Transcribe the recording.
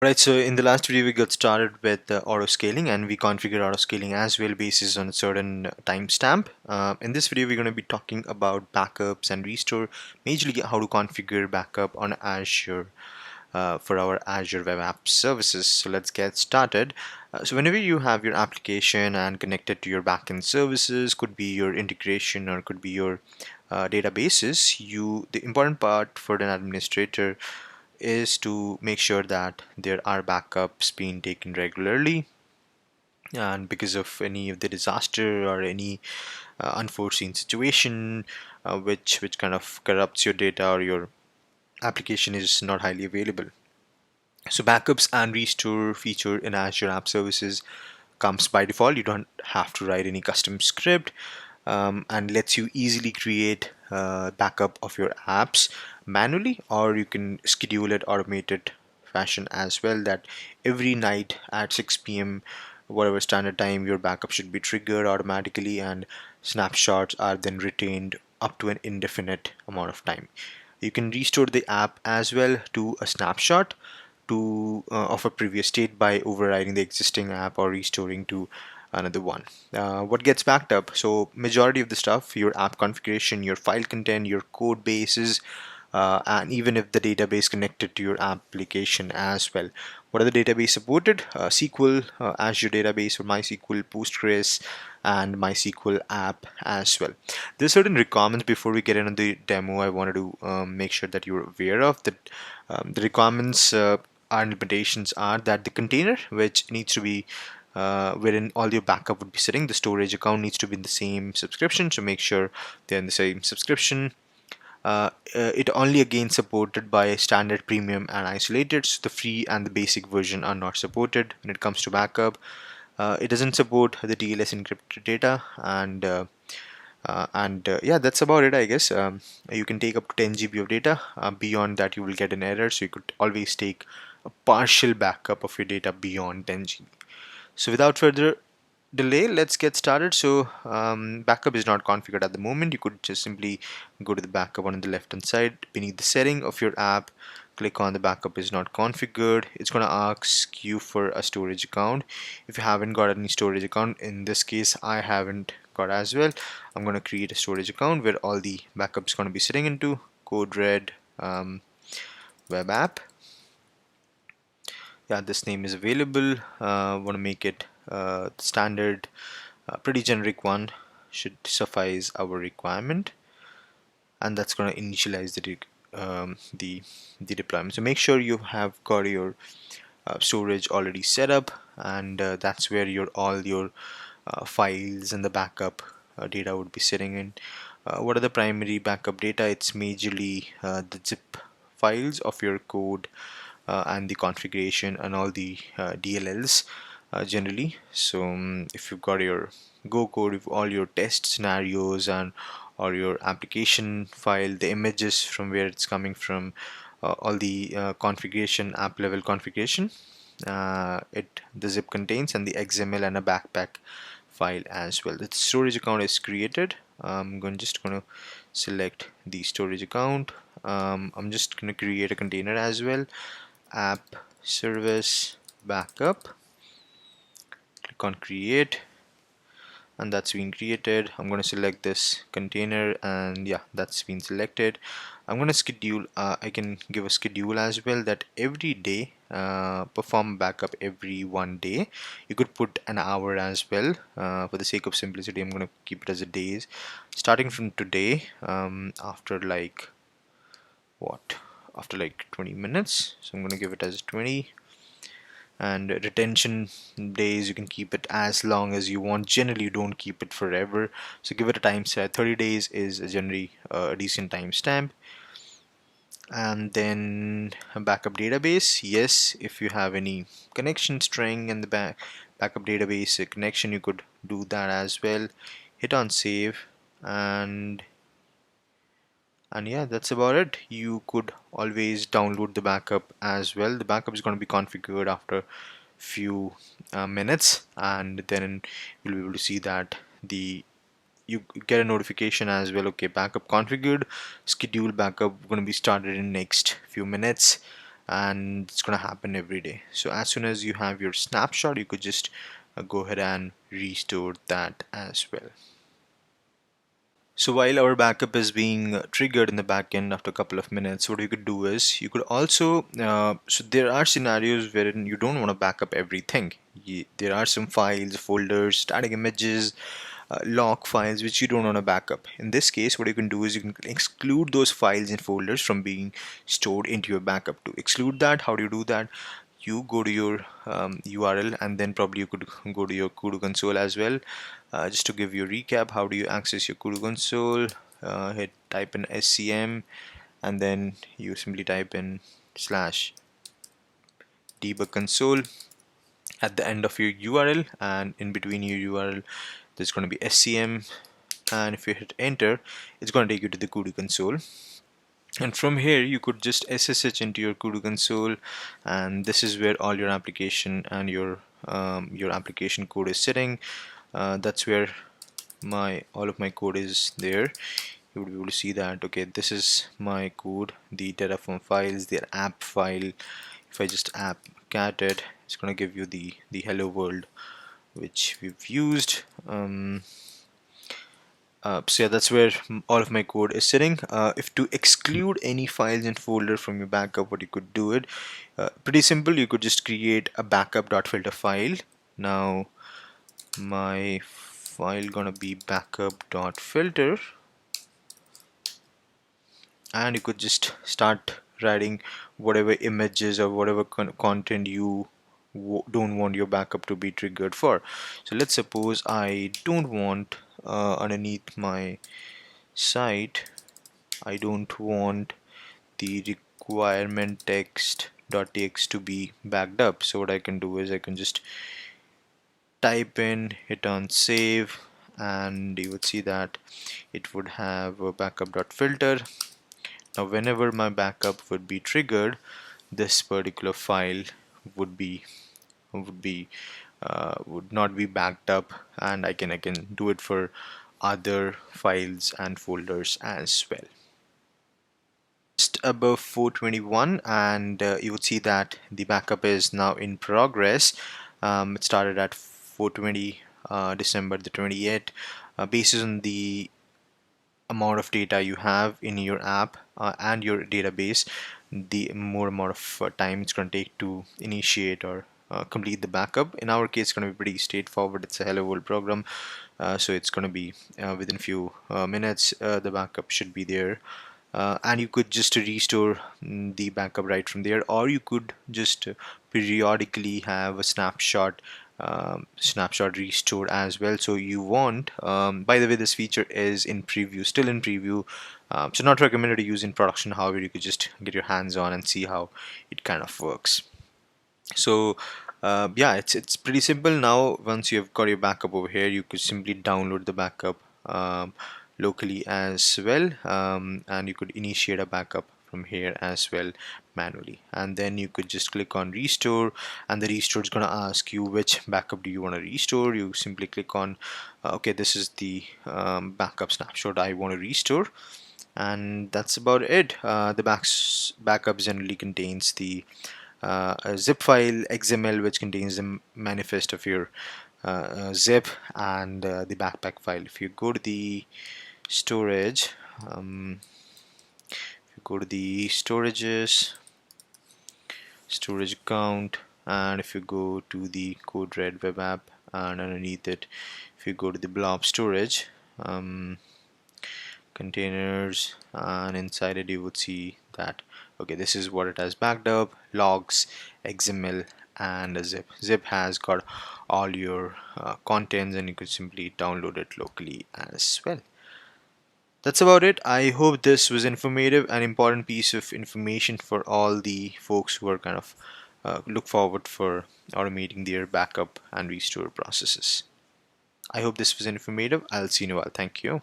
Right, so in the last video we got started with auto scaling, and we configured auto scaling as well basis on a certain timestamp. In this video we're going to be talking about backups and restore, majorly how to configure backup on Azure for our Azure Web App Services. So let's get started. So whenever you have your application and connected to your backend services, could be your integration or could be your databases, the important part for an administrator is to make sure that there are backups being taken regularly, and because of any of the disaster or any unforeseen situation which kind of corrupts your data or your application is not highly available. So backups and restore feature in Azure App Services comes by default. You don't have to write any custom script, and lets you easily create backup of your apps manually, or you can schedule it automated fashion as well, that every night at 6 p.m. whatever standard time your backup should be triggered automatically, and snapshots are then retained up to an indefinite amount of time. You can restore the app as well to a snapshot of a previous state by overriding the existing app or restoring to another one. What gets backed up? So majority of the stuff, your app configuration, your file content, your code bases, and even if the database connected to your application as well. What are the database supported? SQL, Azure database, or MySQL, Postgres, and MySQL app as well. There's certain requirements before we get into the demo. I wanted to make sure that you're aware of that. The requirements and limitations are that the container which needs to be wherein all your backup would be sitting, the storage account needs to be in the same subscription, so make sure they're in the same subscription. It only again supported by standard, premium, and isolated, so the free and the basic version are not supported when it comes to backup. It doesn't support the TLS encrypted data, and yeah, that's about it, I guess. You can take up to 10 GB of data. Beyond that you will get an error, so you could always take a partial backup of your data beyond 10 GB. So without further delay, let's get started. So backup is not configured at the moment. You could just simply go to the backup on the left hand side beneath the setting of your app, click on the backup is not configured. It's going to ask you for a storage account. If you haven't got any storage account, in this case I haven't got as well, I'm going to create a storage account where all the backups going to be sitting into code red web app. Yeah, this name is available. Want to make it standard, pretty generic one, should suffice our requirement, and that's going to initialize the deployment. So make sure you have got your storage already set up, and that's where your all your files and the backup data would be sitting in. What are the primary backup data? It's majorly the zip files of your code and the configuration and all the DLLs generally. So if you've got your Go code, if all your test scenarios and or your application file, the images from where it's coming from, all the configuration, app level configuration, the zip contains, and the XML and a backpack file as well. The storage account is created. I'm just going to select the storage account. I'm just going to create a container as well. App service backup, click on create, and that's been created. I'm going to select this container, and yeah, that's been selected. I'm going to schedule, I can give a schedule as well, that every day perform backup every 1 day. You could put an hour as well. For the sake of simplicity, I'm going to keep it as a days, starting from today. After like what, after like 20 minutes, so I'm going to give it as 20. And retention days, you can keep it as long as you want. Generally you don't keep it forever, so give it a time set. 30 days is generally a decent timestamp. And then a backup database, yes, if you have any connection string in the backup database connection, you could do that as well. Hit on save, and yeah, that's about it. You could always download the backup as well. The backup is going to be configured after few minutes, and then you'll be able to see that you get a notification as well. Okay, backup configured, schedule backup going to be started in next few minutes. and it's going to happen every day. So as soon as you have your snapshot, you could just go ahead and restore that as well. So while our backup is being triggered in the backend after a couple of minutes, what you could do is you could also, so there are scenarios wherein you don't want to backup everything. There are some files, folders, static images, log files which you don't want to backup. In this case, what you can do is you can exclude those files and folders from being stored into your backup. To exclude that, how do you do that? You go to your URL, and then probably you could go to your KUDU console as well. Just to give you a recap, how do you access your KUDU console? Hit type in SCM, and then you simply type in slash debug console at the end of your URL, and in between your URL there's going to be SCM, and if you hit enter, it's going to take you to the KUDU console. And from here you could just SSH into your KUDU console, and this is where all your application and your application code is sitting. That's where all of my code is there. You would be able to see that, okay, this is my code, the Terraform files, the app file. If I just app cat it, it's going to give you the hello world which we've used. So yeah, that's where all of my code is sitting. If to exclude any files and folder from your backup, what you could do it, pretty simple. You could just create a backup.filter file. Now my file gonna be backup.filter, and you could just start writing whatever images or whatever content you don't want your backup to be triggered for. So let's suppose I don't want underneath my site, I don't want the requirement text.txt to be backed up. So what I can do is I can just type in, hit on save, and you would see that it would have a backup.filter. Now whenever my backup would be triggered, this particular file would be would not be backed up, and I can do it for other files and folders as well. Just above 421, and you would see that the backup is now in progress. It started at 420 December the 28th. Based on the amount of data you have in your app and your database, the more amount of time it's going to take to initiate or complete the backup. In our case, it's going to be pretty straightforward. It's a hello world program, so it's going to be within a few minutes the backup should be there. And you could just restore the backup right from there, or you could just periodically have a snapshot restored as well. So you want, by the way, this feature is in preview, still in preview, so not recommended to use in production. However, you could just get your hands on and see how it kind of works. So yeah, it's pretty simple. Now once you have got your backup over here, you could simply download the backup locally as well, and you could initiate a backup from here as well manually, and then you could just click on restore, and the restore is going to ask you which backup do you want to restore. You simply click on okay, this is the backup snapshot I want to restore, and that's about it. The backup generally contains the a zip file XML which contains the manifest of your zip, and the backpack file. If you go to the storage, if you go to the storage account, and if you go to the code red web app, and underneath it, if you go to the blob storage, containers, and inside it you would see that okay, this is what it has backed up: logs, XML, and a zip has got all your contents, and you could simply download it locally as well. That's about it. I hope this was informative, an important piece of information for all the folks who are kind of look forward for automating their backup and restore processes. I hope this was informative. I'll see you in a while. Thank you.